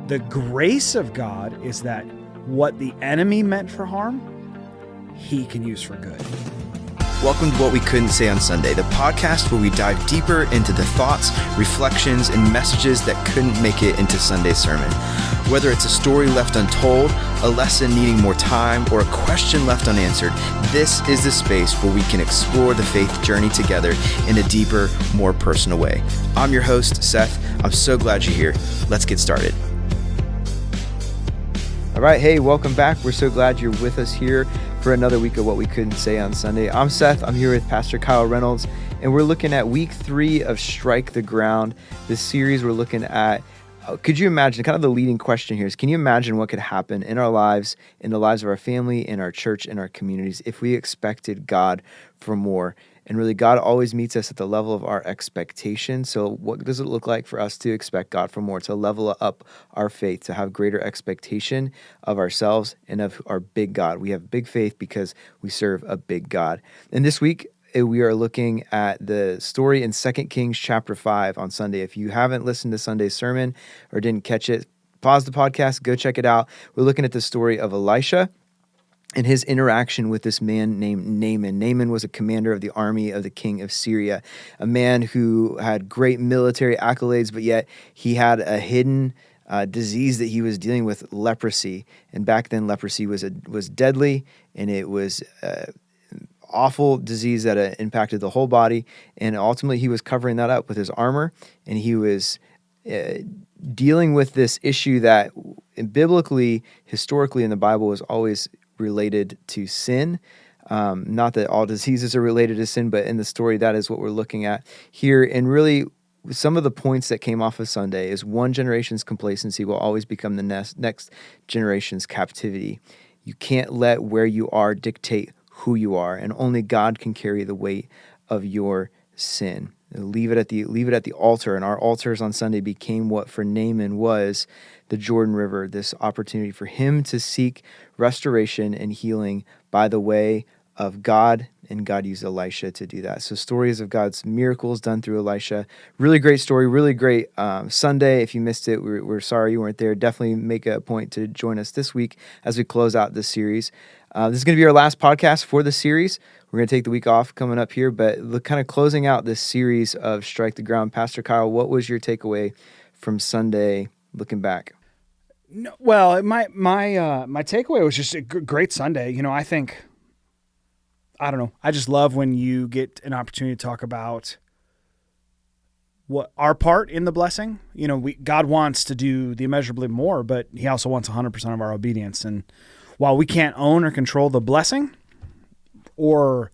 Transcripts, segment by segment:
The grace of God is that what the enemy meant for harm, he can use for good. Welcome to What We Couldn't Say on Sunday, the podcast where we dive deeper into the thoughts, reflections, and messages that couldn't make it into Sunday's sermon. Whether it's a story left untold, a lesson needing more time, or a question left unanswered, this is the space where we can explore the faith journey together in a deeper, more personal way. I'm your host, Seth. I'm so glad you're here. Let's get started. All right, hey, welcome back. We're so glad you're with us here for another week of What We Couldn't Say on Sunday. I'm Seth. I'm here with Pastor Kyle Reynolds, and we're looking at week 3 of Strike the Ground. This series we're looking at, could you imagine, kind of the leading question here is, can you imagine what could happen in our lives, in the lives of our family, in our church, in our communities, if we expected God for more? And really, God always meets us at the level of our expectation. So what does it look like for us to expect God for more, to level up our faith, to have greater expectation of ourselves and of our big God? We have big faith because we serve a big God. And this week, we are looking at the story in 2 Kings chapter 5 on Sunday. If you haven't listened to Sunday's sermon or didn't catch it, pause the podcast, go check it out. We're looking at the story of Elisha and his interaction with this man named Naaman. Naaman was a commander of the army of the king of Syria, a man who had great military accolades, but yet he had a hidden disease that he was dealing with, leprosy. And back then, leprosy was deadly, and it was awful disease that impacted the whole body. And ultimately, he was covering that up with his armor, and he was dealing with this issue that biblically, historically in the Bible was always related to sin. Not that all diseases are related to sin, but in the story, that is what we're looking at here. And really, some of the points that came off of Sunday is one generation's complacency will always become the next generation's captivity. You can't let where you are dictate who you are, and only God can carry the weight of your sin. Leave it at the altar, and our altars on Sunday became what for Naaman was the Jordan River, this opportunity for him to seek restoration and healing by the way of God, and God used Elisha to do that. So stories of God's miracles done through Elisha. Really great story, really great Sunday. If you missed it, we're sorry you weren't there. Definitely make a point to join us this week as we close out this series. This is going to be our last podcast for the series. We're going to take the week off coming up here, but kind of closing out this series of Strike the Ground. Pastor Kyle, what was your takeaway from Sunday looking back? No, well, my takeaway was just a great Sunday. You know, I just love when you get an opportunity to talk about what our part in the blessing. You know, God wants to do the immeasurably more, but he also wants 100% of our obedience. And while we can't own or control the blessing, or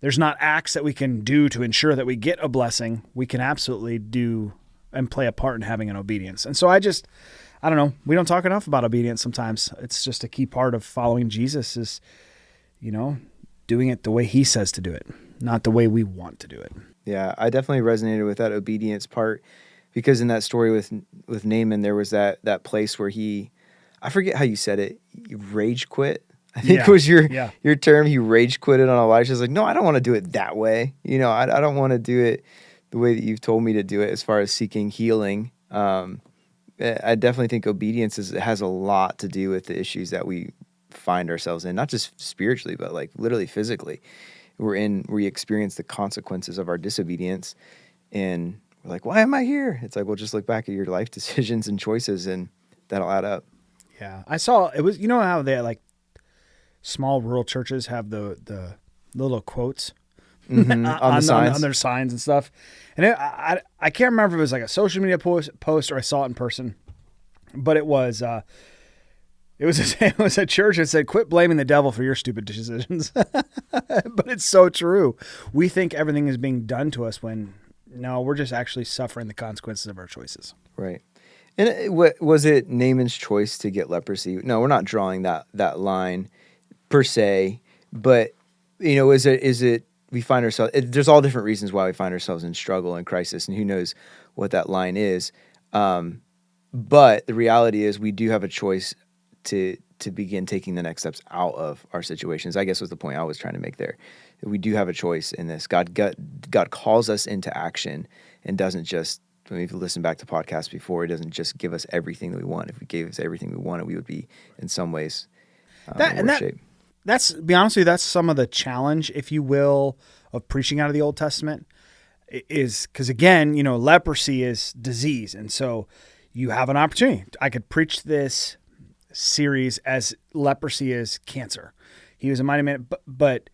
there's not acts that we can do to ensure that we get a blessing, we can absolutely do and play a part in having an obedience. And so I don't know, we don't talk enough about obedience sometimes. It's just a key part of following Jesus is, doing it the way he says to do it, not the way we want to do it. Yeah, I definitely resonated with that obedience part, because in that story with Naaman, there was that place where I forget how you said it, rage quit. I think it was your term. He rage quitted on Elisha. He's like, no, I don't want to do it that way. I don't want to do it the way that you've told me to do it as far as seeking healing. I definitely think obedience has a lot to do with the issues that we find ourselves in, not just spiritually, but like literally physically. We experience the consequences of our disobedience, and we're like, why am I here? It's like, well, just look back at your life decisions and choices, and that'll add up. Yeah. I saw, it was, how they like small rural churches have the little quotes on the signs. On their signs and stuff. And I can't remember if it was like a social media post or I saw it in person, but it was a church that said, quit blaming the devil for your stupid decisions. But it's so true. We think everything is being done to us when no, we're just actually suffering the consequences of our choices. Right. And was it Naaman's choice to get leprosy? No, we're not drawing that line per se, but is it we find ourselves, there's all different reasons why we find ourselves in struggle and crisis, and who knows what that line is. But the reality is we do have a choice to begin taking the next steps out of our situations, I guess was the point I was trying to make there. We do have a choice in this. God calls us into action and doesn't just I mean, if you listen back to podcasts before, he doesn't just give us everything that we want. If he gave us everything we wanted, we would be in some ways in worse shape. That's, be honest with you, that's some of the challenge, if you will, of preaching out of the Old Testament, is because, again, leprosy is disease. And so you have an opportunity. I could preach this series as leprosy is cancer. He was a mighty man, but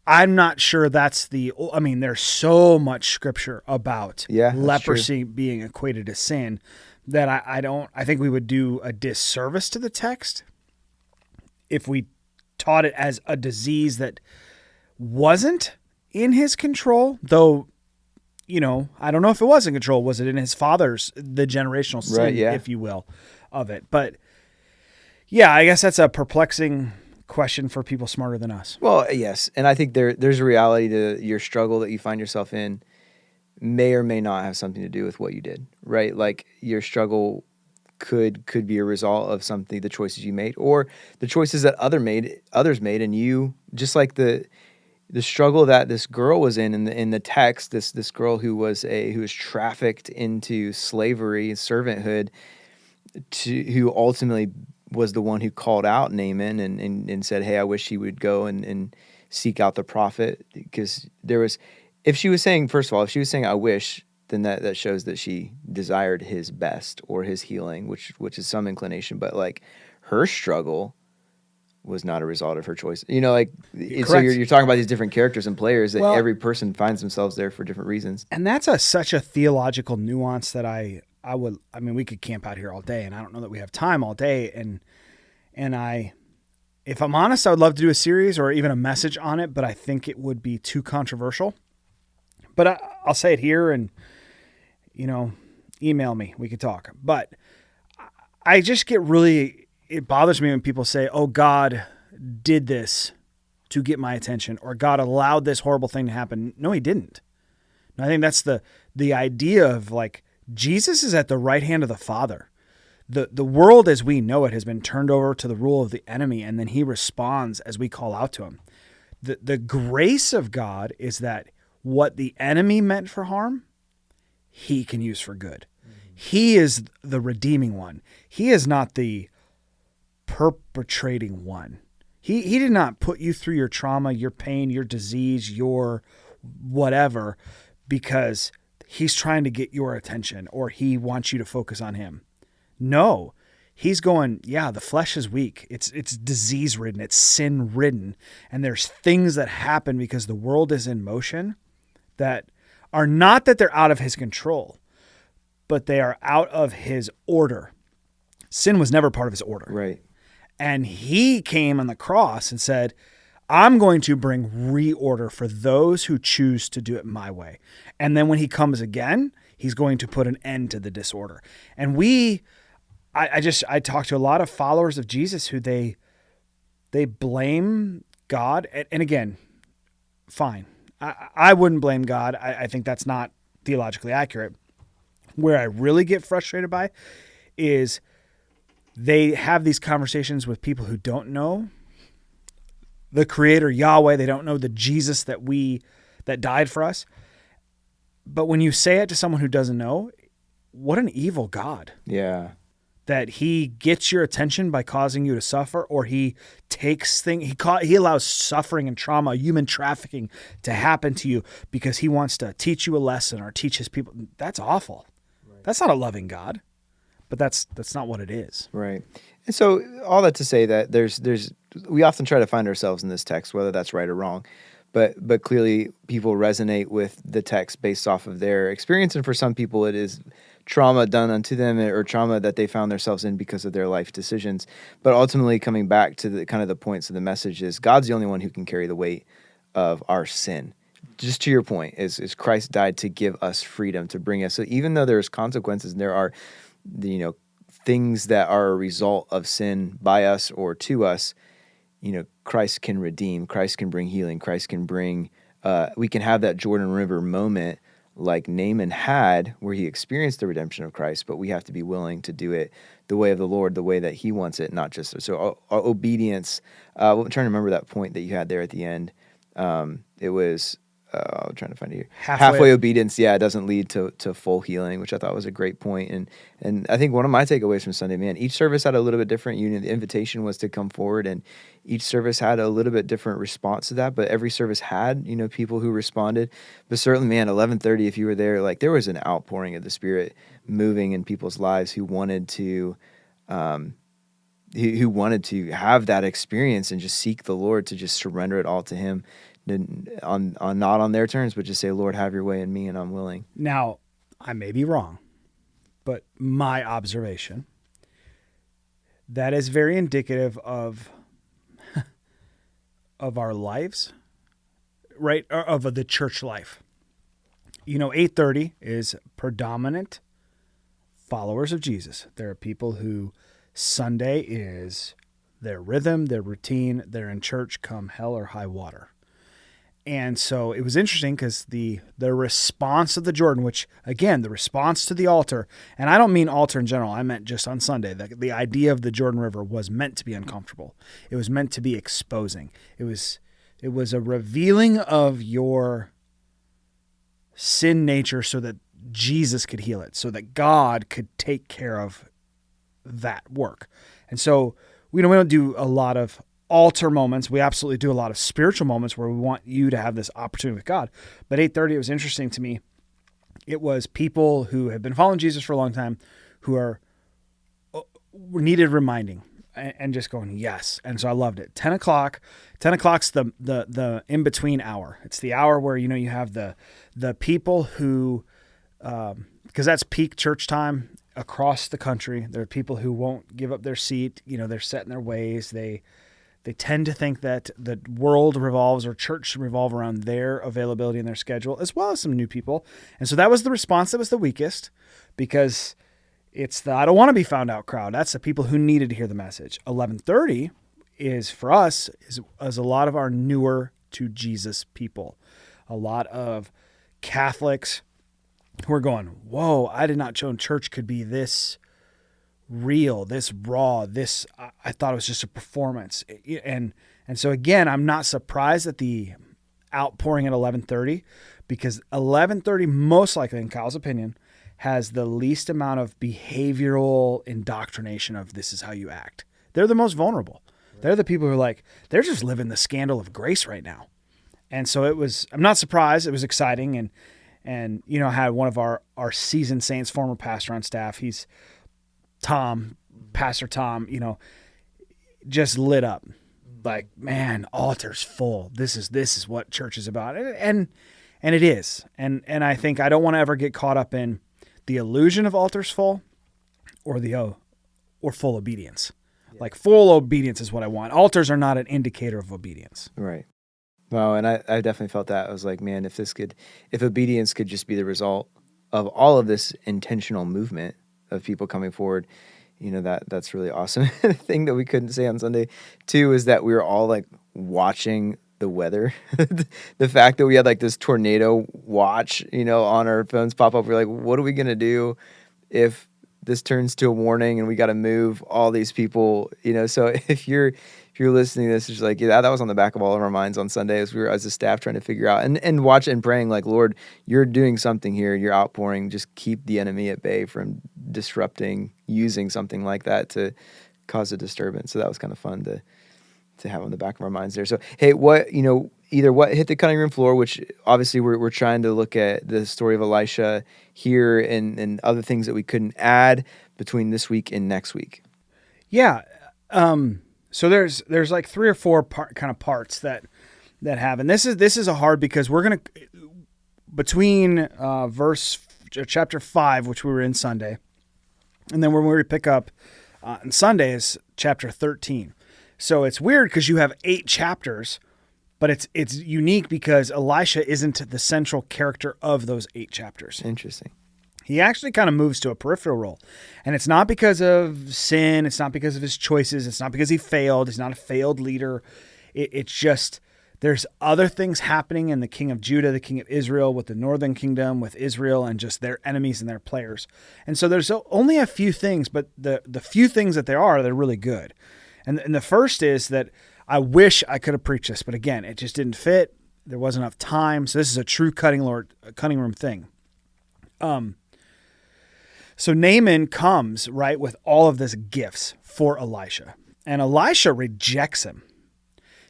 I'm not sure that's there's so much scripture about leprosy being equated to sin that I think we would do a disservice to the text if we taught it as a disease that wasn't in his control, though, I don't know if it was in control. Was it in his father's, the generational sin, if you will, of it? But yeah, I guess that's a perplexing question for people smarter than us. Well, yes. And I think there's a reality to your struggle that you find yourself in may or may not have something to do with what you did, right? Like your struggle could be a result of something, the choices you made, or the choices that others made, and you, just like the struggle that this girl was in the text, this girl who was trafficked into slavery, servanthood, who ultimately was the one who called out Naaman and said, "Hey, I wish he would go and seek out the prophet," because if she was saying "I wish," then that shows that she desired his best or his healing, which is some inclination. But like her struggle was not a result of her choice. So you're talking about these different characters and players that every person finds themselves there for different reasons. And that's such a theological nuance that we could camp out here all day, and I don't know that we have time all day. And if I'm honest, I would love to do a series or even a message on it, but I think it would be too controversial. But I'll say it here, and email me, we could talk. But I just get it bothers me when people say, "Oh, God did this to get my attention," or "God allowed this horrible thing to happen." No, he didn't. And I think that's the idea of like, Jesus is at the right hand of the Father. The world as we know it has been turned over to the rule of the enemy, and then he responds as we call out to him. The grace of God is that what the enemy meant for harm, he can use for good. Mm-hmm. He is the redeeming one. He is not the perpetrating one. He did not put you through your trauma, your pain, your disease, your whatever, because he's trying to get your attention or he wants you to focus on him. No, he's going, the flesh is weak. It's disease ridden. It's sin ridden. And there's things that happen because the world is in motion that are not that they're out of his control, but they are out of his order. Sin was never part of his order. Right. And he came on the cross and said, I'm going to bring reorder for those who choose to do it my way. And then when he comes again, he's going to put an end to the disorder. And I talk to a lot of followers of Jesus who they blame God. And again, fine. I wouldn't blame God. I think that's not theologically accurate. Where I really get frustrated by is they have these conversations with people who don't know the Creator Yahweh. They don't know the Jesus that died for us. But when you say it to someone who doesn't know, what an evil God. Yeah. That he gets your attention by causing you to suffer, or he takes he allows suffering and trauma, human trafficking to happen to you because he wants to teach you a lesson or teach his people. That's awful. Right. That's not a loving God. But that's not what it is. Right. And so all that to say that we often try to find ourselves in this text, whether that's right or wrong. But clearly people resonate with the text based off of their experience. And for some people it is trauma done unto them or trauma that they found themselves in because of their life decisions. But ultimately coming back to the kind of the points of the message is God's the only one who can carry the weight of our sin. Just to your point, is Christ died to give us freedom, to bring us. So even though there's consequences and there are things that are a result of sin by us or to us, Christ can redeem, Christ can bring healing, Christ can bring, we can have that Jordan River moment like Naaman had where he experienced the redemption of Christ, but we have to be willing to do it the way of the Lord, the way that he wants it, not just, so our obedience, I'm trying to remember that point that you had there at the end. It was, I'm trying to find it here. Halfway. Halfway obedience, yeah, it doesn't lead to full healing, which I thought was a great point. And I think one of my takeaways from Sunday, man, each service had a little bit different. The invitation was to come forward, and each service had a little bit different response to that. But every service had, people who responded. But certainly, man, 11:30, if you were there, like there was an outpouring of the Spirit moving in people's lives who wanted to. Who wanted to have that experience and just seek the Lord, to just surrender it all to Him, on not on their terms, but just say, Lord, have your way in me, and I'm willing. Now, I may be wrong, but my observation, that is very indicative of our lives, right? Or of the church life. 8:30 is predominant followers of Jesus. There are people who Sunday is their rhythm, their routine. They're in church come hell or high water. And so it was interesting because the response of the Jordan, which, again, the response to the altar, and I don't mean altar in general, I meant just on Sunday. The idea of the Jordan River was meant to be uncomfortable. It was meant to be exposing. It was a revealing of your sin nature so that Jesus could heal it, so that God could take care of that work. And so we don't do a lot of altar moments. We absolutely do a lot of spiritual moments where we want you to have this opportunity with God. But 8:30, it was interesting to me. It was people who have been following Jesus for a long time who needed reminding and just going, yes. And so I loved it. 10 o'clock's the in-between hour. It's the hour where, you have the people who, because that's peak church time across the country. There are people who won't give up their seat. They're set in their ways. They tend to think that the world revolves, or church should revolve around their availability and their schedule, as well as some new people. And so that was the response that was the weakest, because it's the I don't want to be found out crowd. That's the people who needed to hear the message. 11:30 is, for us, is a lot of our newer to Jesus people. A lot of Catholics who are going, whoa, I did not know church could be this real, this raw, this, I thought it was just a performance. And so again, I'm not surprised at the outpouring at 11:30, because 11:30, most likely, in Kyle's opinion, has the least amount of behavioral indoctrination of this is how you act. They're the most vulnerable. Right. They're the people who are like, they're just living the scandal of grace right now. And so I'm not surprised. It was exciting. And I had one of our seasoned saints, former pastor on staff. He's Pastor Tom, just lit up like, man, altar's full. This is what church is about. And it is. And I think I don't want to ever get caught up in the illusion of altar's full or full obedience. Yeah. Like full obedience is what I want. Altars are not an indicator of obedience. Right. Well, and I definitely felt that. I was like, man, if obedience could just be the result of all of this intentional movement of people coming forward, that's really awesome. The thing that we couldn't say on Sunday too is that we were all like watching the weather. The fact that we had like this tornado watch, on our phones pop up. We're like, what are we going to do if this turns to a warning and we got to move all these people, So if you're listening to this, it's just like, yeah, that was on the back of all of our minds on Sunday as we were, as a staff, trying to figure out and watch and praying like, Lord, you're doing something here. You're outpouring. Just keep the enemy at bay from disrupting, using something like that to cause a disturbance. So that was kind of fun to have on the back of our minds there. So, hey, either what hit the cutting room floor, which obviously we're trying to look at the story of Elisha here and other things that we couldn't add between this week and next week. Yeah. So there's like 3 or 4 kind of parts that have, and this is a hard, because we're going to, between chapter 5, which we were in Sunday, and then when we pick up on Sunday is chapter 13. So it's weird because you have 8 chapters, but it's unique because Elisha isn't the central character of those 8 chapters. Interesting. He actually kind of moves to a peripheral role. And it's not because of sin. It's not because of his choices. It's not because he failed. He's not a failed leader. It's just there's other things happening in the king of Judah, the king of Israel, with the northern kingdom, with Israel, and just their enemies and their players. And so there's only a few things, but the few things that there are, they're really good. And the first is that I wish I could have preached this, but again, it just didn't fit. There wasn't enough time. So this is a true cutting room thing. So Naaman comes, right, with all of this gifts for Elisha. And Elisha rejects him.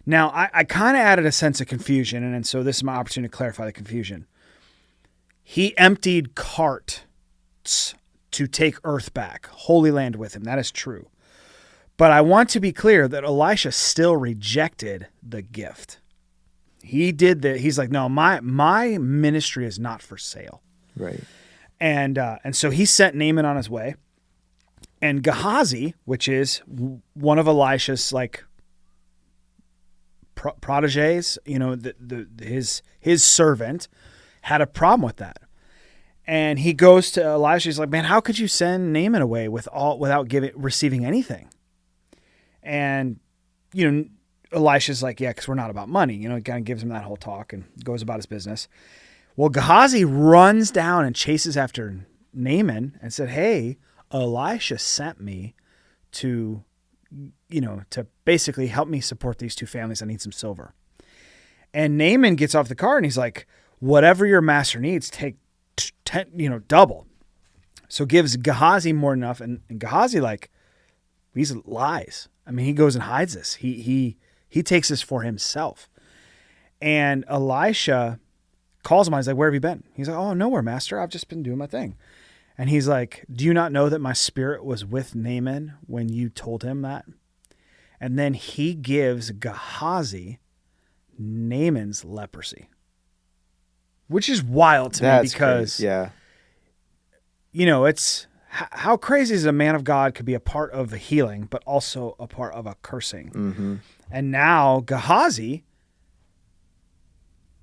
Now, I kind of added a sense of confusion, and so this is my opportunity to clarify the confusion. He emptied carts to take earth back, Holy Land with him. That is true. But I want to be clear that Elisha still rejected the gift. He did that. He's like, no, my ministry is not for sale. Right. And so he sent Naaman on his way. And Gehazi, which is one of Elisha's like proteges, his servant, had a problem with that. And he goes to Elisha. He's like, man, how could you send Naaman away without receiving anything? And, Elisha's like, yeah, because we're not about money. He kind of gives him that whole talk and goes about his business. Well, Gehazi runs down and chases after Naaman and said, hey, Elisha sent me to basically help me support these two families. I need some silver. And Naaman gets off the car and he's like, whatever your master needs, take 10, double. So gives Gehazi more than enough. And Gehazi, these lies. I mean, he goes and hides this. He takes this for himself. And Elisha calls him. He's like, where have you been? He's like, oh, nowhere, master. I've just been doing my thing. And he's like, do you not know that my spirit was with Naaman when you told him that? And then he gives Gehazi Naaman's leprosy, which is wild to me because, crazy. Yeah. It's how crazy is a man of God could be a part of a healing, but also a part of a cursing. Mm-hmm. And now Gehazi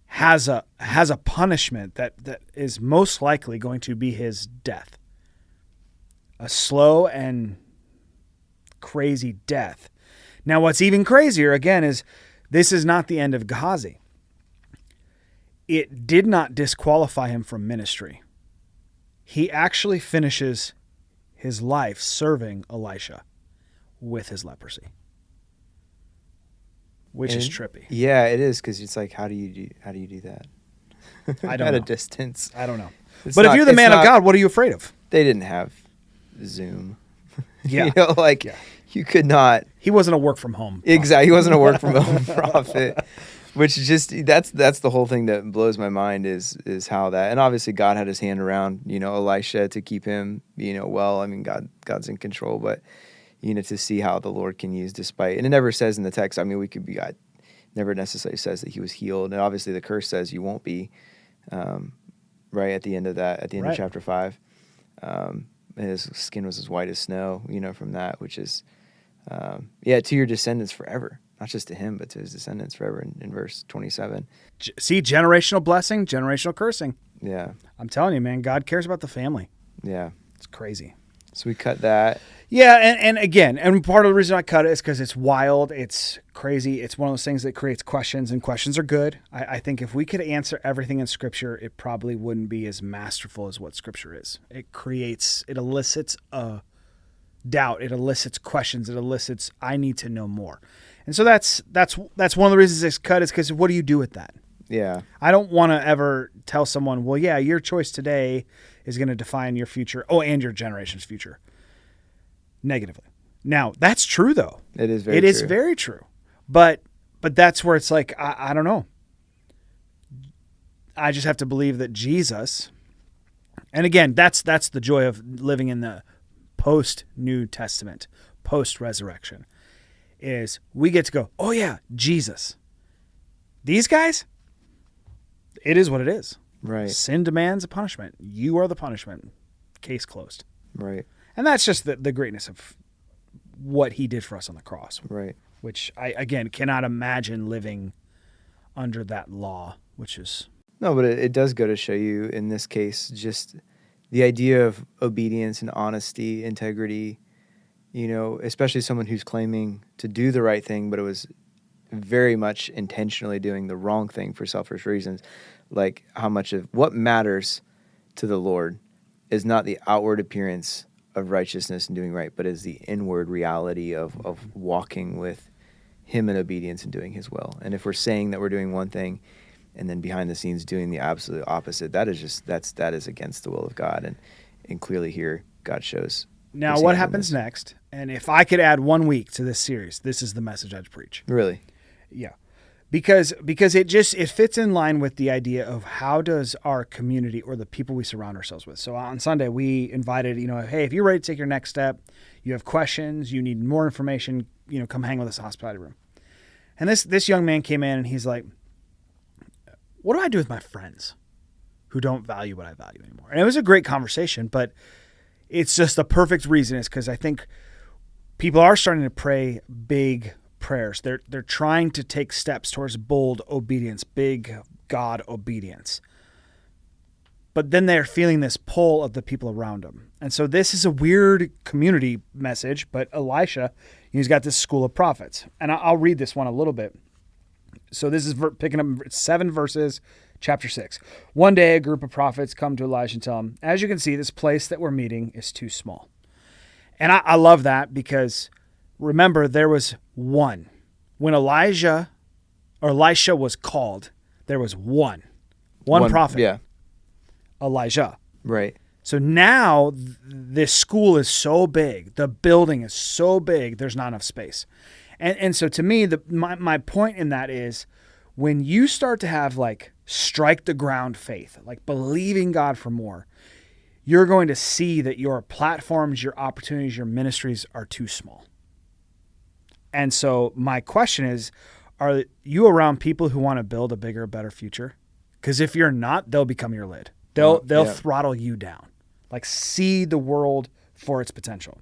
has a punishment that is most likely going to be his death. A slow and crazy death. Now, what's even crazier, again, is this is not the end of Gehazi. It did not disqualify him from ministry. He actually finishes his life serving Elisha with his leprosy. Which is trippy. Yeah, it is, because it's like, how do you do that? I don't At know. a distance. I don't know. It's But if you're the man of God, what are you afraid of? They didn't have Zoom. Yeah. You could not. He wasn't a work from home. Exactly. He wasn't a work from home prophet. Which just that's the whole thing that blows my mind is how that, and obviously God had his hand around Elisha to keep him well. I mean, God's in control, but to see how the Lord can use despite, and it never says in the text. I mean, God never necessarily says that he was healed, and obviously the curse says you won't be. Right at the end of that, at the end of chapter 5, his skin was as white as snow. From that, which is to your descendants forever. Not just to him, but to his descendants forever in verse 27. See, generational blessing, generational cursing. Yeah. I'm telling you, man, God cares about the family. Yeah. It's crazy. So we cut that. Yeah, and again, part of the reason I cut it is because it's wild, it's crazy, it's one of those things that creates questions, and questions are good. I think if we could answer everything in Scripture, it probably wouldn't be as masterful as what Scripture is. It elicits a doubt, it elicits questions, it elicits, I need to know more. And so that's one of the reasons it's cut is because what do you do with that? Yeah. I don't want to ever tell someone, well, yeah, your choice today is going to define your future. Oh, and your generation's future. Negatively. Now, that's true, though. It is very true. It is very true. But that's where it's like, I don't know. I just have to believe that Jesus, and again, that's the joy of living in the post-New Testament, post-resurrection, is we get to go, oh yeah, Jesus. These guys, it is what it is. Right. Sin demands a punishment. You are the punishment. Case closed. Right. And that's just the greatness of what he did for us on the cross. Right. Which I, again, cannot imagine living under that law, which is... No, but it does go to show you, in this case, just the idea of obedience and honesty, integrity, especially someone who's claiming to do the right thing, but it was very much intentionally doing the wrong thing for selfish reasons. Like how much of what matters to the Lord is not the outward appearance of righteousness and doing right, but is the inward reality of walking with him in obedience and doing his will. And if we're saying that we're doing one thing and then behind the scenes doing the absolute opposite. That is against the will of God, and clearly here God shows. Now, what happens next? And if I could add 1 week to this series, this is the message I'd preach. Really? Yeah. Because it fits in line with the idea of how does our community or the people we surround ourselves with. So on Sunday, we invited, hey, if you're ready to take your next step, you have questions, you need more information, come hang with us in the hospitality room. And this young man came in and he's like, what do I do with my friends who don't value what I value anymore? And it was a great conversation, but it's just the perfect reason is because I think people are starting to pray big prayers. They're trying to take steps towards bold obedience, big God obedience. But then they're feeling this pull of the people around them. And so this is a weird community message, but Elisha, he's got this school of prophets. And I'll read this one a little bit. So this is picking up 7 verses, chapter 6. One day a group of prophets come to Elijah and tell him, as you can see, this place that we're meeting is too small. And I love that because remember, there was one. When Elisha was called, there was one prophet. Yeah. Elijah. Right. So now this school is so big, the building is so big, there's not enough space. And so to me, my point in that is when you start to have like strike the ground faith, like believing God for more, you're going to see that your platforms, your opportunities, your ministries are too small. And so my question is, are you around people who want to build a bigger, better future? Because if you're not, they'll become your lid. They'll throttle you down. Like see the world for its potential.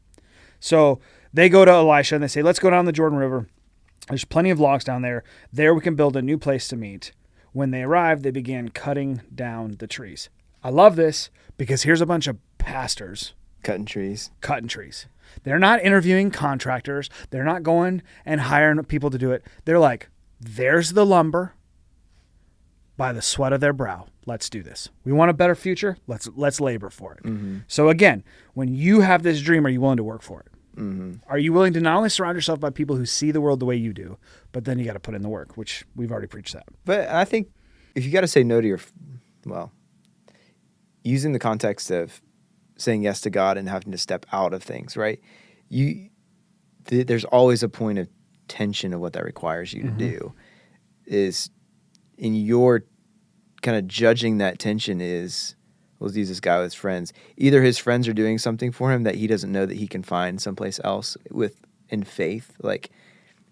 So they go to Elisha and they say, let's go down the Jordan River. There's plenty of logs down there. There we can build a new place to meet. When they arrived, they began cutting down the trees. I love this because here's a bunch of pastors. Cutting trees. They're not interviewing contractors. They're not going and hiring people to do it. They're like, there's the lumber by the sweat of their brow. Let's do this. We want a better future. Let's labor for it. Mm-hmm. So again, when you have this dream, are you willing to work for it? Mm-hmm. Are you willing to not only surround yourself by people who see the world the way you do, but then you got to put in the work, which we've already preached that. But I think if you got to say no to using the context of saying yes to God and having to step out of things, right? There's always a point of tension of what that requires you to do. Is in your kind of judging that tension is, let's use this guy with his friends. Either his friends are doing something for him that he doesn't know that he can find someplace else in faith. Like,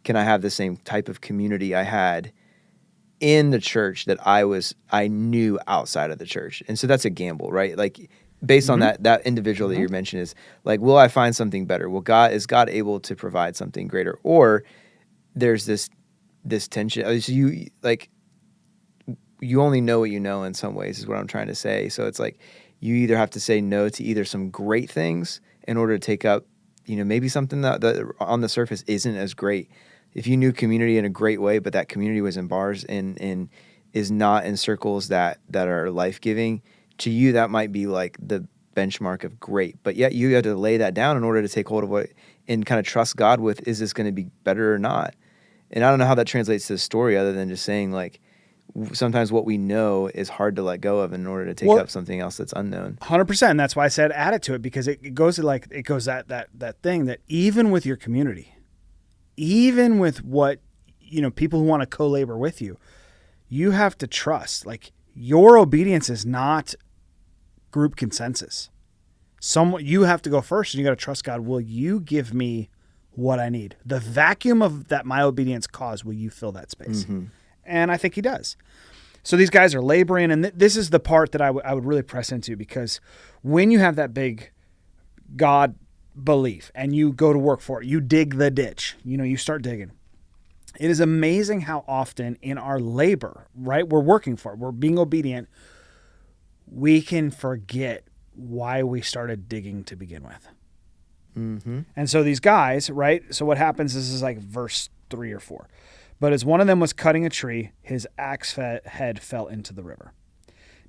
can I have the same type of community I had in the church that I knew outside of the church? And so that's a gamble, right? Like, based on that individual that you mentioned is like, will I find something better? Is God able to provide something greater? Or there's this tension. So you only know what you know in some ways is what I'm trying to say. So it's like you either have to say no to either some great things in order to take up, maybe something that on the surface isn't as great. If you knew community in a great way, but that community was in bars and is not in circles that are life-giving, to you that might be like the benchmark of great. But yet you have to lay that down in order to take hold of what and kind of trust God with, is this going to be better or not? And I don't know how that translates to the story other than just saying like, sometimes what we know is hard to let go of in order to take up something else that's unknown. 100%. That's why I said add it to it, because it goes that thing that even with your community, even with what, people who want to co-labor with you, you have to trust. Like your obedience is not group consensus. You have to go first and you got to trust God. Will you give me what I need? The vacuum of that my obedience caused, will you fill that space? Mm-hmm. And I think he does. So these guys are laboring, and this is the part that I would really press into, because when you have that big God belief and you go to work for it, you dig the ditch, you start digging. It is amazing how often in our labor, right, we're working for it, we're being obedient, we can forget why we started digging to begin with. Mm-hmm. And so these guys, right, so what happens is like verse 3 or 4. But as one of them was cutting a tree, his axe head fell into the river.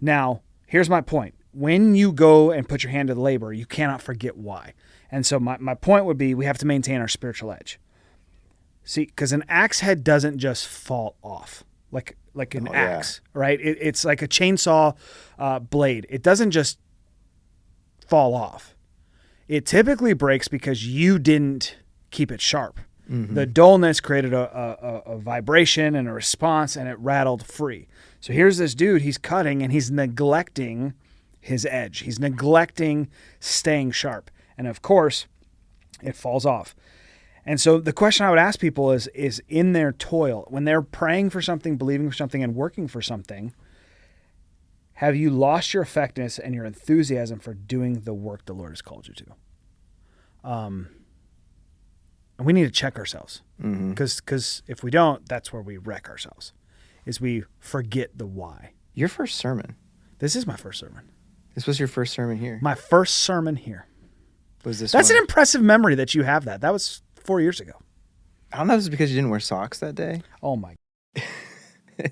Now, here's my point. When you go and put your hand to the labor, you cannot forget why. And so my point would be we have to maintain our spiritual edge. See, because an axe head doesn't just fall off. Like like an axe, right? It's like a chainsaw blade. It doesn't just fall off. It typically breaks because you didn't keep it sharp. Mm-hmm. The dullness created a vibration and a response, and it rattled free. So here's this dude, he's cutting, and he's neglecting his edge. He's neglecting staying sharp. And of course, it falls off. And so the question I would ask people is in their toil, when they're praying for something, believing for something, and working for something, have you lost your effectiveness and your enthusiasm for doing the work the Lord has called you to? And we need to check ourselves, because if we don't, that's where we wreck ourselves, is we forget the why. Your first sermon. This is my first sermon. This was your first sermon here. My first sermon here. Was this? That's an impressive memory that you have that. That was 4 years ago. I don't know if it's because you didn't wear socks that day. Oh my.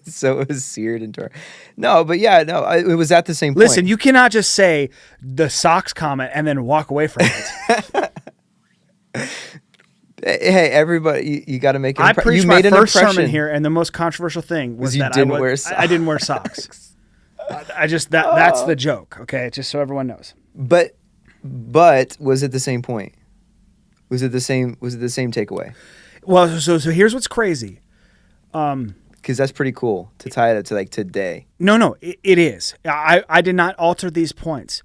So it was seared into our... No, but yeah, no, it was at the same point. Listen, you cannot just say the socks comment and then walk away from it. Hey, everybody, you got to make an impression. I preached my first sermon here, and the most controversial thing was that I didn't wear socks. I just, that's the joke, okay? Just so everyone knows. But was it the same point? Was it the same takeaway? Well, so here's what's crazy. Because that's pretty cool to tie it up to like today. No, it is. I did not alter these points.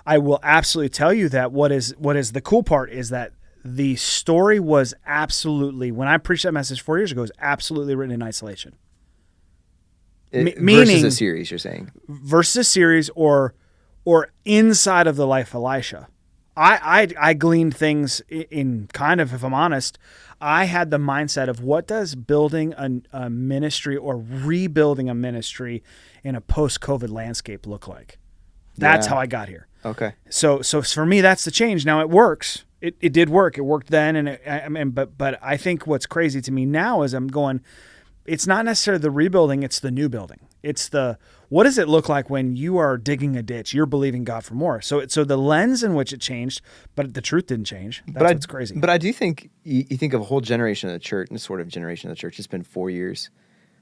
I will absolutely tell you that what is the cool part is that the story was absolutely, when I preached that message 4 years ago, was absolutely written in isolation. Meaning versus a series, you're saying? Versus a series or inside of the life of Elisha. I gleaned things in kind of, if I'm honest, I had the mindset of what does building a ministry or rebuilding a ministry in a post-COVID landscape look like? That's how I got here. Okay. So for me, that's the change. Now it works. It did work. It worked then, but I think what's crazy to me now is I'm going, it's not necessarily the rebuilding, it's the new building. It's what does it look like when you are digging a ditch? You're believing God for more. So the lens in which it changed, but the truth didn't change. That's what's crazy. But I do think you think of a whole generation of the church, and sort of generation of the church. It's been 4 years.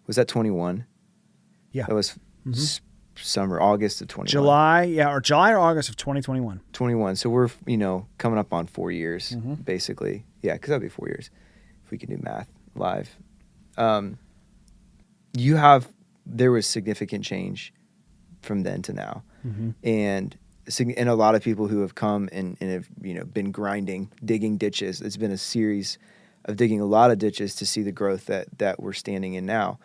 Was that 21? Yeah. That was summer, August of 21. July or August of 2021. 21. So we're, coming up on 4 years, basically. Yeah, because that'd be 4 years if we can do math live. There was significant change from then to now. And a lot of people who have come and have, been digging ditches. It's been a series of digging a lot of ditches to see the growth that we're standing in now.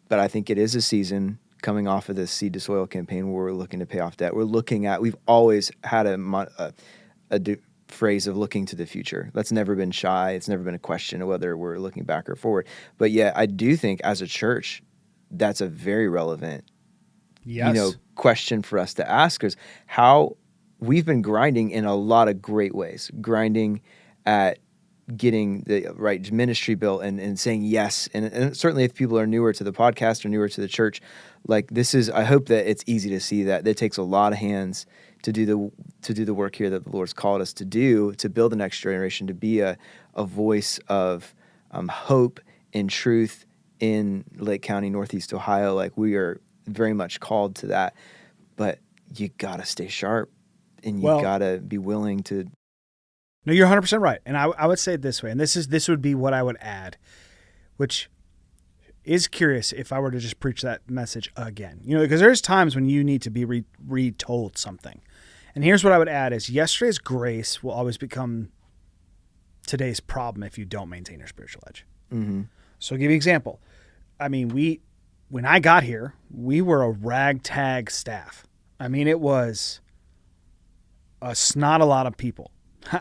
But I think it is a season coming off of this Seed to Soil campaign where we're looking to pay off debt. We've always had a phrase of looking to the future. That's never been shy. It's never been a question of whether we're looking back or forward. But yeah, I do think as a church, that's a very relevant, question for us to ask, is how we've been grinding in a lot of great ways, grinding at getting the right ministry built and saying yes. And certainly if people are newer to the podcast or newer to the church, like I hope that it's easy to see that it takes a lot of hands to do the work here that the Lord's called us to do, to build the next generation, to be a voice of hope and truth in Lake County, Northeast Ohio. Like, we are very much called to that, but you got to stay sharp and you got to be willing to. No, you're 100% right. And I would say it this way, and this would be what I would add, which is curious if I were to just preach that message again, because there's times when you need to be retold something. And here's what I would add is yesterday's grace will always become today's problem if you don't maintain your spiritual edge. Mm-hmm. So I'll give you an example. I mean, when I got here, we were a ragtag staff. I mean, it was not a lot of people.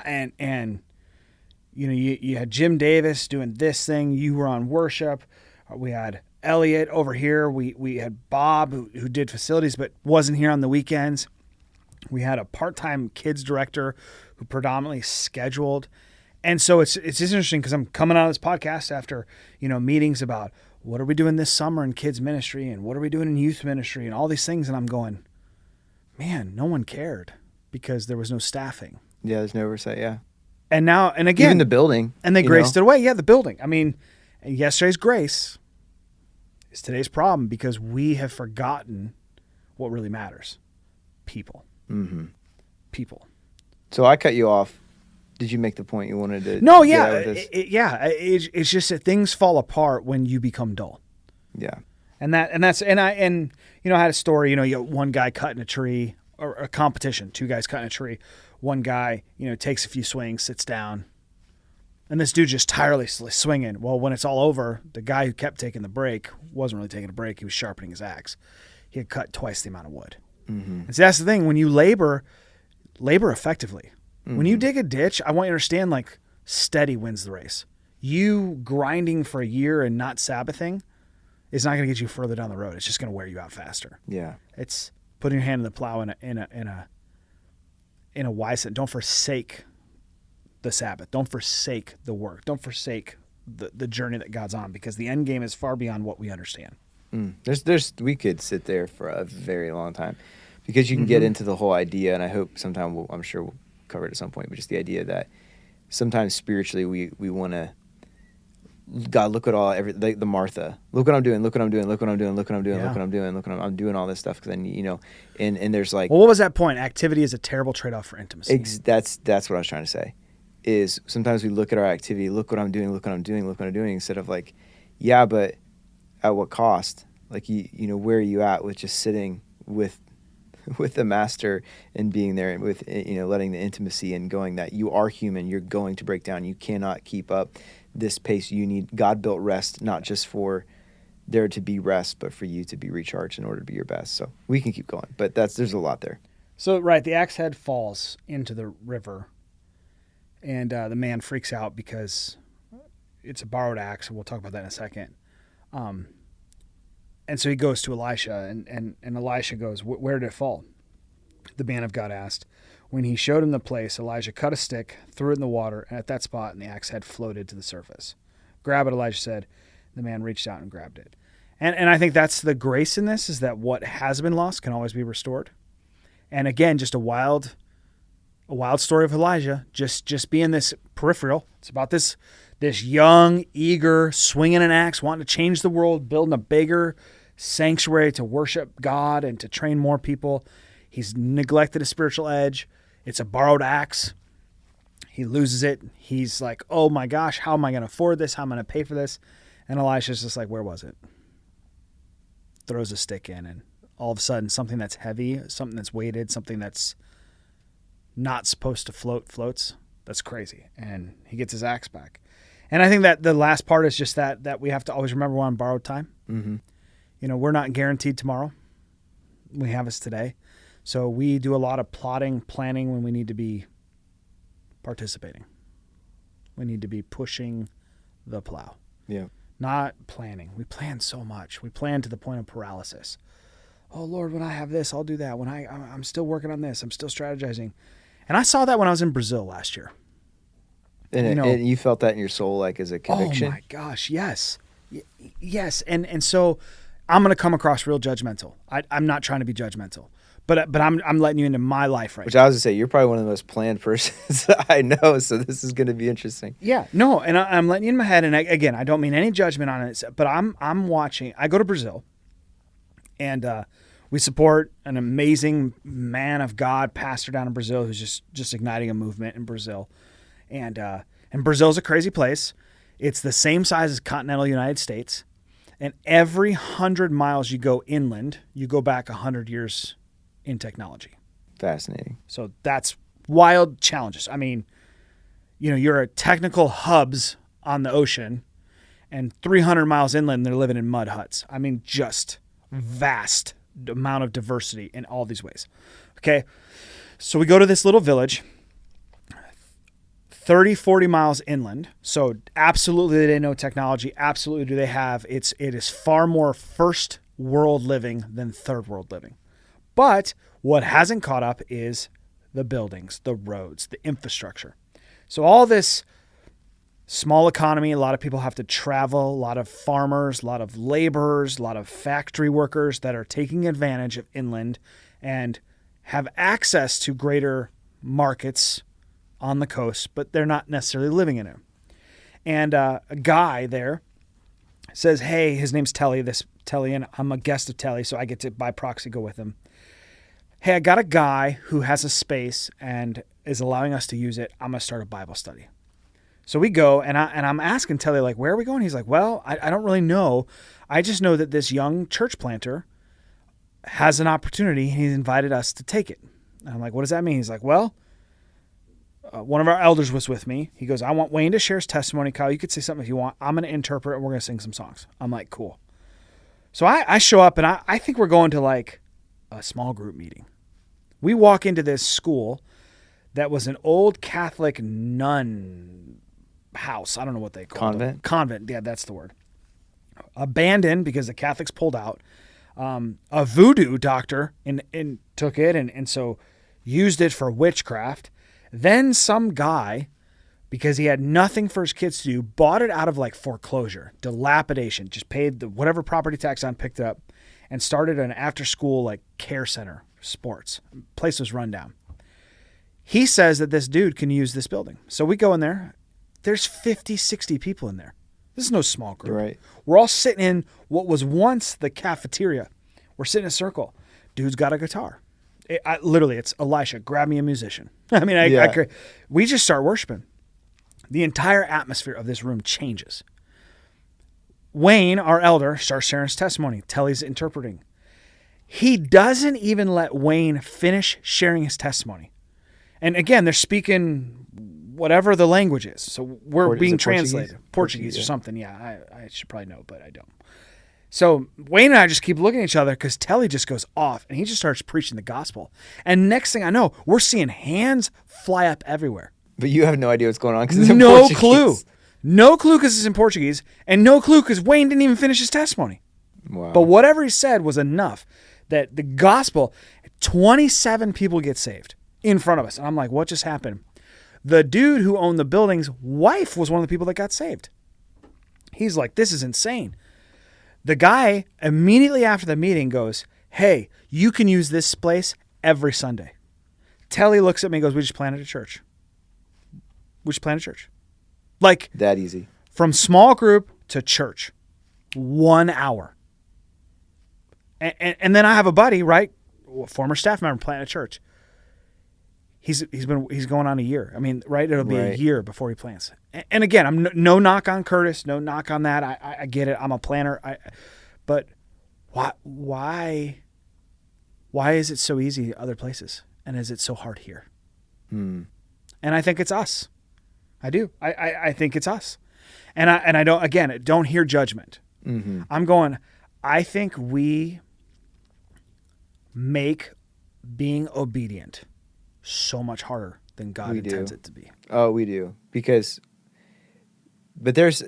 And you had Jim Davis doing this thing. You were on worship. We had Elliot over here. We had Bob who did facilities but wasn't here on the weekends. We had a part-time kids director who predominantly scheduled. And so it's just interesting because I'm coming out of this podcast after, meetings about what are we doing this summer in kids ministry and what are we doing in youth ministry and all these things. And I'm going, man, no one cared because there was no staffing. Yeah, there's no oversight, yeah. And again. Even the building. And they graced it away. Yeah, the building. I mean, yesterday's grace is today's problem because we have forgotten what really matters. People. Mm-hmm. People. So I cut you off. Did you make the point you wanted to? No, get yeah. out with this? It's just that things fall apart when you become dull. Yeah. And I had a story, you got one guy cutting a tree, or a competition, two guys cutting a tree. One guy, takes a few swings, sits down, and this dude just tirelessly swinging. Well, when it's all over, the guy who kept taking the break wasn't really taking a break. He was sharpening his axe. He had cut twice the amount of wood. Mm-hmm. And so that's the thing. When you labor effectively. Mm-hmm. When you dig a ditch, I want you to understand, like, steady wins the race. You grinding for a year and not Sabbathing is not going to get you further down the road. It's just going to wear you out faster. Yeah. It's putting your hand in the plow in a wise sense. Don't forsake the Sabbath. Don't forsake the work. Don't forsake the journey that God's on, because the end game is far beyond what we understand. We could sit there for a very long time, because you can get into the whole idea, and I hope sometime I'm sure we'll cover it at some point, but just the idea that sometimes spiritually we want to, God, look at the Martha, look what I'm doing, look what I'm doing, look what I'm doing, look what I'm doing, look what I'm doing, look what I'm doing all this stuff, because then and there's like, well, what was that point? Activity is a terrible trade-off for intimacy. That's what I was trying to say. Is sometimes we look at our activity, look what I'm doing, look what I'm doing, look what I'm doing, instead of like, yeah, but at what cost? Like, where are you at with just sitting with the master and being there, and with letting the intimacy and going that you are human, you're going to break down, you cannot keep up this pace. You need, God built rest not just for there to be rest, but for you to be recharged in order to be your best. So we can keep going, but there's a lot there. So right, the axe head falls into the river, and the man freaks out because it's a borrowed axe, and we'll talk about that in a second. And so he goes to Elisha, and Elisha goes, "Where did it fall?" The man of God asked. When he showed him the place, Elijah cut a stick, threw it in the water, and at that spot, and the axe head floated to the surface. "Grab it," Elijah said. The man reached out and grabbed it. And I think that's the grace in this, is that what has been lost can always be restored. And again, just a wild story of Elijah, just being this peripheral. It's about this young, eager, swinging an axe, wanting to change the world, building a bigger sanctuary to worship God and to train more people. He's neglected a spiritual edge. It's a borrowed axe. He loses it. He's like, oh my gosh, how am I going to afford this? How am I going to pay for this? And Elisha's just like, where was it? Throws a stick in, and all of a sudden something that's heavy, something that's weighted, something that's not supposed to float floats. That's crazy. And he gets his axe back. And I think that the last part is just that we have to always remember we're on borrowed time. Mm-hmm. We're not guaranteed tomorrow. We have us today. So we do a lot of plotting, planning when we need to be participating. We need to be pushing the plow. Yeah. Not planning. We plan so much. We plan to the point of paralysis. Oh, Lord, when I have this, I'll do that. When I'm still working on this, I'm still strategizing. And I saw that when I was in Brazil last year. And you felt that in your soul, like, as a conviction? Oh my gosh, yes. Yes. And so I'm going to come across real judgmental. I'm not trying to be judgmental, but I'm letting you into my life right now. Which I was going to say, you're probably one of the most planned persons I know, so this is going to be interesting. Yeah, no, and I'm letting you in my head, and again, I don't mean any judgment on it, but I'm watching. I go to Brazil, and we support an amazing man of God, pastor down in Brazil, who's just igniting a movement in Brazil. And Brazil's a crazy place. It's the same size as continental United States. And every 100 miles you go inland, you go back 100 years in technology. Fascinating. So that's wild challenges. I mean, you're at technical hubs on the ocean, and 300 miles inland, they're living in mud huts. I mean, just vast amount of diversity in all these ways. Okay. So we go to this little village, 30, 40 miles inland. So absolutely they didn't know technology. Absolutely do they have. It is far more first world living than third world living. But what hasn't caught up is the buildings, the roads, the infrastructure. So all this small economy, a lot of people have to travel, a lot of farmers, a lot of laborers, a lot of factory workers that are taking advantage of inland and have access to greater markets on the coast, but they're not necessarily living in it. And a guy there says, hey, his name's Telly, and I'm a guest of Telly, so I get to, by proxy, go with him. Hey, I got a guy who has a space and is allowing us to use it. I'm going to start a Bible study. So we go, and I'm asking Telly, like, where are we going? He's like, well, I don't really know. I just know that this young church planter has an opportunity, and he's invited us to take it. And I'm like, what does that mean? He's like, well, one of our elders was with me. He goes, I want Wayne to share his testimony. Kyle, you could say something if you want. I'm going to interpret, and we're going to sing some songs. I'm like, cool. So I show up, and I think we're going to like a small group meeting. We walk into this school that was an old Catholic nun house. I don't know what they call it. Convent. Yeah, that's the word. Abandoned because the Catholics pulled out. A voodoo doctor and took it and so used it for witchcraft. Then some guy, because he had nothing for his kids to do, bought it out of like foreclosure, dilapidation, just paid the whatever property tax on, picked it up, and started an after-school like care center, sports. Place was run down. He says that this dude can use this building. So we go in there. There's 50, 60 people in there. This is no small group. Right. We're all sitting in what was once the cafeteria. We're sitting in a circle. Dude's got a guitar. Literally, it's Elisha, grab me a musician. I mean, we just start worshiping. The entire atmosphere of this room changes. Wayne, our elder, starts sharing his testimony. Telly's interpreting. He doesn't even let Wayne finish sharing his testimony. And again, they're speaking whatever the language is. So we're being translated. Portuguese or something. Yeah, I should probably know, but I don't. So Wayne and I just keep looking at each other because Telly just goes off and he just starts preaching the gospel. And next thing I know, we're seeing hands fly up everywhere. But you have no idea what's going on because it's in No Portuguese. clue. No clue because it's in Portuguese, and no clue because Wayne didn't even finish his testimony. Wow. But whatever he said was enough that the gospel, 27 people get saved in front of us. And I'm like, what just happened? The dude who owned the building's wife was one of the people that got saved. He's like, this is insane. The guy immediately after the meeting goes, hey, you can use this place every Sunday. Telly looks at me and goes, we just planted a church. We just planted a church. Like that easy. From small group to church. 1 hour. And then I have a buddy, right? Former staff member planted a church. He's going on a year. I mean, right? It'll be a year before he plants. And again, I'm no knock on Curtis, no knock on that. I get it. I'm a planner. But why is it so easy other places? And is it so hard here? And I think it's us. I do. I think it's us. And I don't hear judgment. Mm-hmm. I'm going, I think we make being obedient so much harder than God intends it to be. Oh, we do. But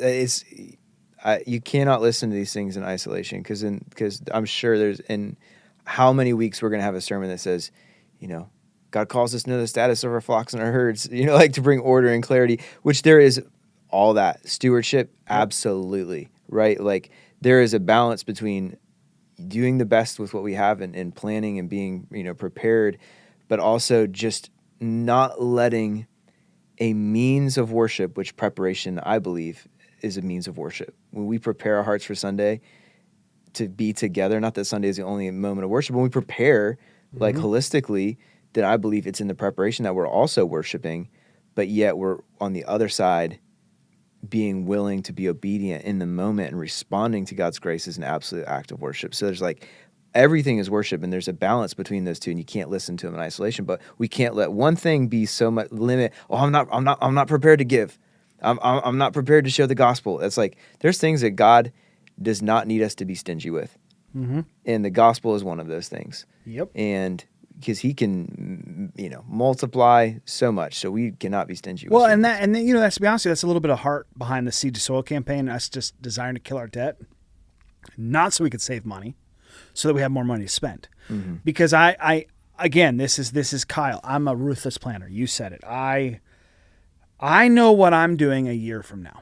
you cannot listen to these things in isolation because I'm sure there's in how many weeks we're going to have a sermon that says, God calls us to know the status of our flocks and our herds, like to bring order and clarity, which there is all that stewardship. Absolutely. Right. Like there is a balance between doing the best with what we have and planning and being, prepared, but also just not letting a means of worship, which preparation, I believe, is a means of worship. When we prepare our hearts for Sunday to be together, not that Sunday is the only moment of worship, when we prepare like holistically, then I believe it's in the preparation that we're also worshiping, but yet we're on the other side being willing to be obedient in the moment and responding to God's grace is an absolute act of worship. So there's everything is worship, and there's a balance between those two, and you can't listen to them in isolation. But we can't let one thing be so much limit. Oh, I'm not prepared to give. I'm not prepared to share the gospel. It's like there's things that God does not need us to be stingy with, and the gospel is one of those things. Yep. And because He can, multiply so much, so we cannot be stingy. Well, and then that's, to be honest with you, that's a little bit of heart behind the Seed to Soil campaign. Us just desiring to kill our debt, not so we could save money, so that we have more money to spend. Mm-hmm. Because again, this is Kyle. I'm a ruthless planner. You said it. I know what I'm doing a year from now.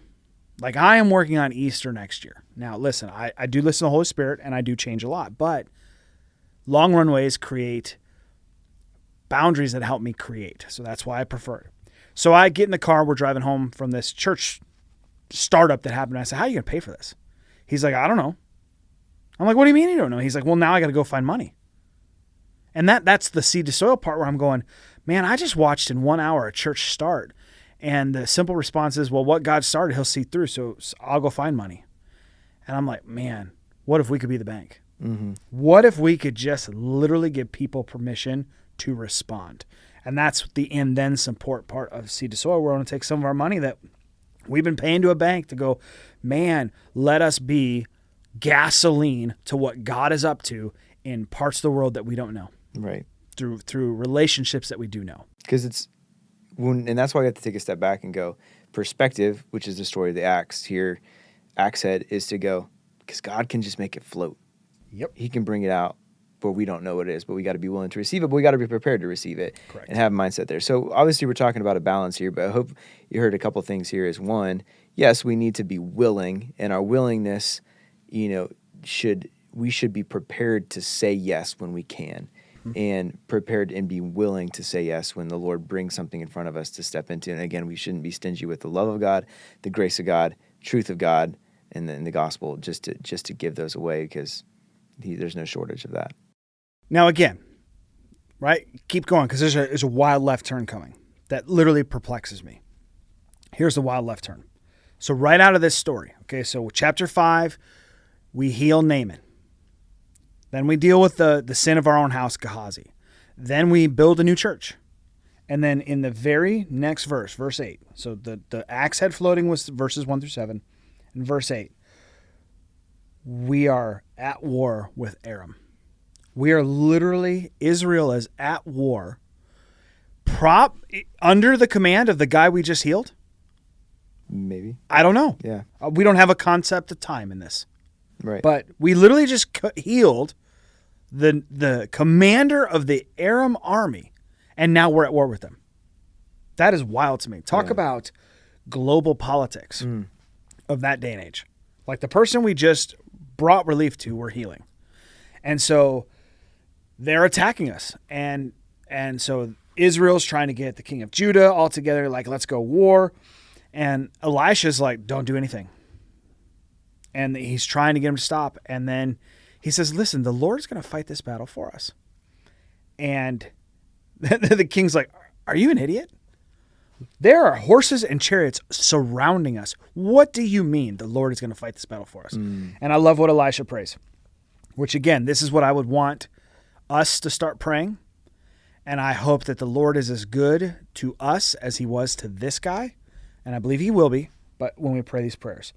Like I am working on Easter next year. Now, listen, I do listen to the Holy Spirit, and I do change a lot, but long runways create boundaries that help me create. So that's why I prefer it. So I get in the car. We're driving home from this church startup that happened. I said, how are you going to pay for this? He's like, I don't know. I'm like, what do you mean you don't know? He's like, well, now I got to go find money. And that's the seed to soil part where I'm going, man, I just watched in 1 hour a church start. And the simple response is, well, what God started, he'll see through. So I'll go find money. And I'm like, man, what if we could be the bank? Mm-hmm. What if we could just literally give people permission to respond? And that's the and then support part of seed to soil. We're going to take some of our money that we've been paying to a bank to go, man, let us be gasoline to what God is up to in parts of the world that we don't know. Right. Through relationships that we do know. Because and that's why I have to take a step back and go, perspective, which is the story of the axe here, axe head, is to go, because God can just make it float. Yep. He can bring it out, but we don't know what it is, but we got to be willing to receive it, but we got to be prepared to receive it. Correct. And have a mindset there. So obviously we're talking about a balance here, but I hope you heard a couple things here. Is one, yes, we need to be willing, and our willingness, we should be prepared to say yes when we can. And prepared and be willing to say yes when the Lord brings something in front of us to step into. And again, we shouldn't be stingy with the love of God, the grace of God, truth of God, and then the gospel, just to give those away, because there's no shortage of that. Now again, right? Keep going, because there's a wild left turn coming that literally perplexes me. Here's the wild left turn. So right out of this story, okay, so chapter 5, we heal Naaman. Then we deal with the sin of our own house, Gehazi. Then we build a new church. And then in the very next verse, verse 8, so the axe head floating was verses 1 through 7. In verse 8, we are at war with Aram. We are literally, Israel is at war, under the command of the guy we just healed? Maybe. I don't know. Yeah. We don't have a concept of time in this. Right. But we literally just healed the commander of the Aram army, and now we're at war with them. That is wild to me. Talk about global politics of that day and age. Like the person we just brought relief to, we're healing. And so they're attacking us. And so Israel's trying to get the king of Judah all together, like, let's go war. And Elisha's like, don't do anything. And he's trying to get him to stop. And then he says, listen, the Lord's going to fight this battle for us. And the king's like, are you an idiot? There are horses and chariots surrounding us. What do you mean the Lord is going to fight this battle for us? And I love what Elisha prays, which again, this is what I would want us to start praying. And I hope that the Lord is as good to us as he was to this guy. And I believe he will be, but when we pray these prayers.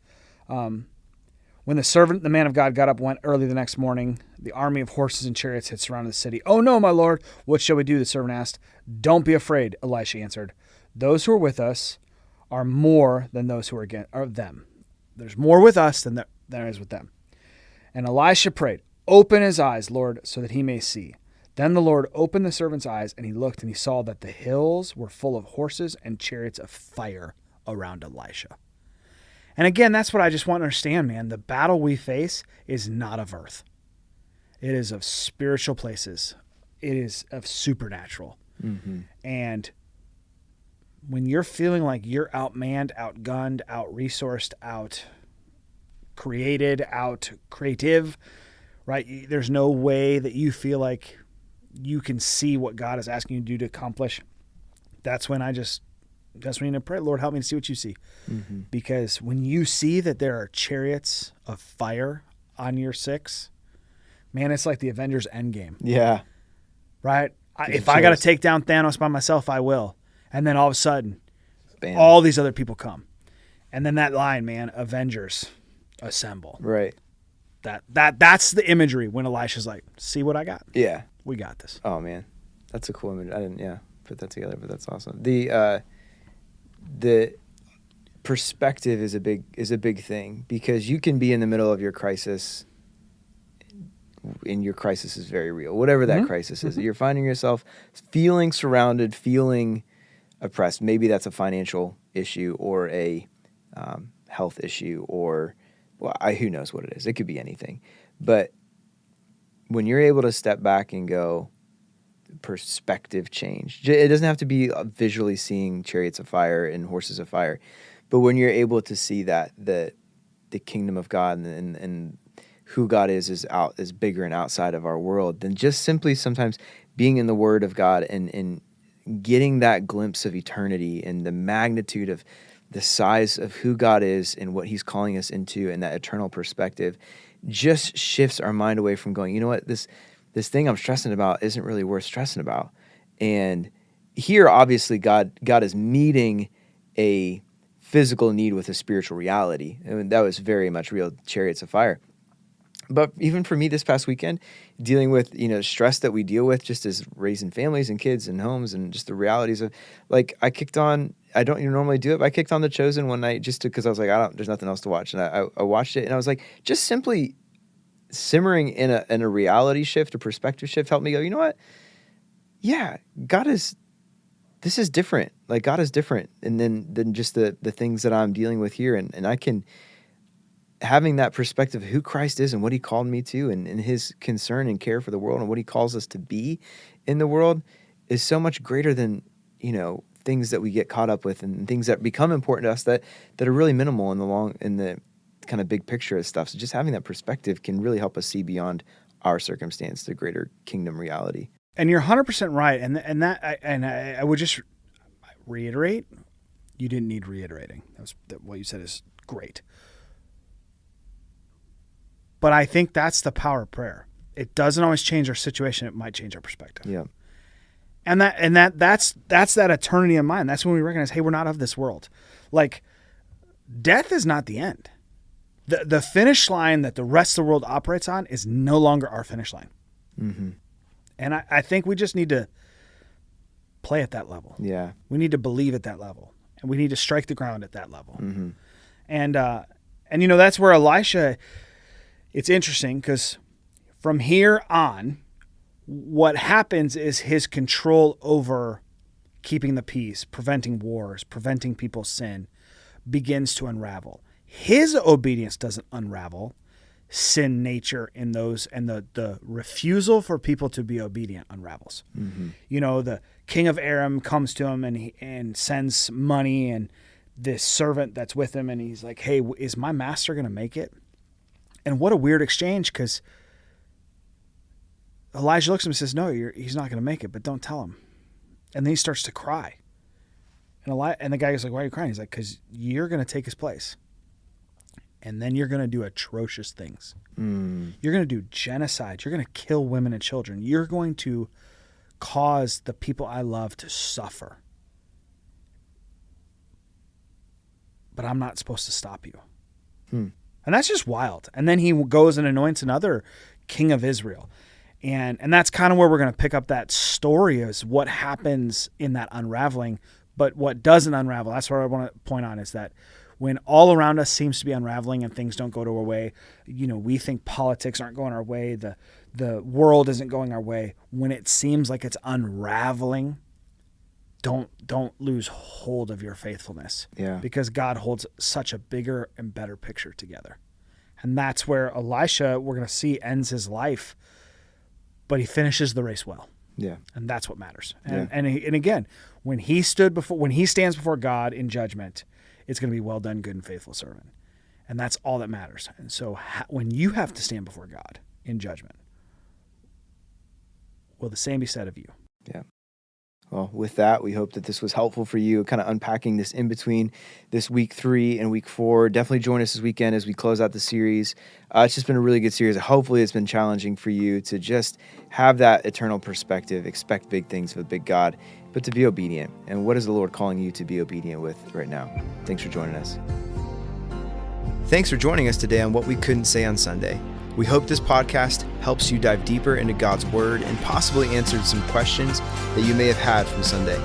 When the servant, the man of God, got up, went early the next morning, the army of horses and chariots had surrounded the city. Oh no, my Lord, what shall we do? The servant asked. Don't be afraid, Elisha answered. Those who are with us are more than those who are against them. There's more with us than there is with them. And Elisha prayed, open his eyes, Lord, so that he may see. Then the Lord opened the servant's eyes, and he looked, and he saw that the hills were full of horses and chariots of fire around Elisha. And again, that's what I just want to understand, man. The battle we face is not of earth. It is of spiritual places. It is of supernatural. Mm-hmm. And when you're feeling like you're outmanned, outgunned, out-resourced, out-created, out-creative, right? There's no way that you feel like you can see what God is asking you to do to accomplish. That's when you need to pray, Lord, help me to see what you see. Mm-hmm. Because when you see that there are chariots of fire on your 6, man, it's like the Avengers Endgame. Yeah. Right? If I got to take down Thanos by myself, I will. And then all of a sudden, bam, all these other people come. And then that line, man, Avengers assemble. Right. That's the imagery when Elisha's like, see what I got? Yeah. We got this. Oh, man. That's a cool image. I didn't, put that together, but that's awesome. The perspective is a big thing, because you can be in the middle of your crisis, and your crisis is very real. Whatever that crisis is, you're finding yourself feeling surrounded, feeling oppressed. Maybe that's a financial issue or a health issue, or who knows what it is. It could be anything. But when you're able to step back and go, perspective change. It doesn't have to be visually seeing chariots of fire and horses of fire, but when you're able to see that the kingdom of God and who God is bigger and outside of our world than just simply sometimes being in the Word of God and getting that glimpse of eternity and the magnitude of the size of who God is and what He's calling us into, and that eternal perspective just shifts our mind away from going, you know what, this thing I'm stressing about isn't really worth stressing about. And here, obviously, God is meeting a physical need with a spiritual reality. I mean, that was very much real, chariots of fire. But even for me this past weekend, dealing with, stress that we deal with just as raising families and kids and homes and just the realities of, like, I don't normally do it, but I kicked on The Chosen one night just because I was like, there's nothing else to watch. And I watched it, and I was like, just simply simmering in a reality shift, a perspective shift, helped me go, you know what? Yeah, this is different. Like, God is different. And than just the things that I'm dealing with here. And I can, having that perspective of who Christ is and what He called me to, and His concern and care for the world and what He calls us to be in the world is so much greater than, things that we get caught up with and things that become important to us that are really minimal in the kind of big picture of stuff. So just having that perspective can really help us see beyond our circumstance, the greater kingdom reality. And you're 100% right. And I would just reiterate, you didn't need reiterating. What you said is great. But I think that's the power of prayer. It doesn't always change our situation. It might change our perspective. Yeah. And that's that eternity in mind. That's when we recognize, hey, we're not of this world. Like, death is not the end. The finish line that the rest of the world operates on is no longer our finish line. Mm-hmm. And I think we just need to play at that level. Yeah. We need to believe at that level. And we need to strike the ground at that level. Mm-hmm. And that's where Elisha, it's interesting because from here on, what happens is his control over keeping the peace, preventing wars, preventing people's sin begins to unravel. His obedience doesn't unravel. Sin nature in those, and the refusal for people to be obedient unravels. Mm-hmm. The king of Aram comes to him and sends money, and this servant that's with him, and he's like, hey, is my master going to make it? And what a weird exchange, because Elijah looks at him and says, no, he's not going to make it, but don't tell him. And then he starts to cry. And the guy is like, why are you crying? He's like, because you're going to take his place. And then you're going to do atrocious things. You're going to do genocide. You're going to kill women and children. You're going to cause the people I love to suffer. But I'm not supposed to stop you. And that's just wild. And then he goes and anoints another king of Israel. And that's kind of where we're going to pick up that story, is what happens in that unraveling. But what doesn't unravel, that's what I want to point on, is that when all around us seems to be unraveling and things don't go to our way, we think politics aren't going our way, the world isn't going our way. When it seems like it's unraveling, don't lose hold of your faithfulness. Yeah. Because God holds such a bigger and better picture together. And that's where Elisha, we're going to see, ends his life, but he finishes the race well. Yeah. And that's what matters. And again, when he stands before God in judgment, it's going to be well done, good and faithful servant. And that's all that matters. And so when you have to stand before God in judgment, will the same be said of you? Yeah. Well, with that, we hope that this was helpful for you, kind of unpacking this in between this week 3 and week 4. Definitely join us this weekend as we close out the series. It's just been a really good series. Hopefully it's been challenging for you to just have that eternal perspective, expect big things with big God, but to be obedient. And what is the Lord calling you to be obedient with right now? Thanks for joining us. Thanks for joining us today on What We Couldn't Say on Sunday. We hope this podcast helps you dive deeper into God's Word and possibly answered some questions that you may have had from Sunday.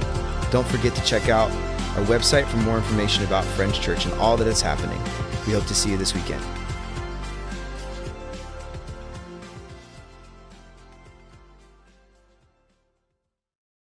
Don't forget to check out our website for more information about Friends Church and all that is happening. We hope to see you this weekend.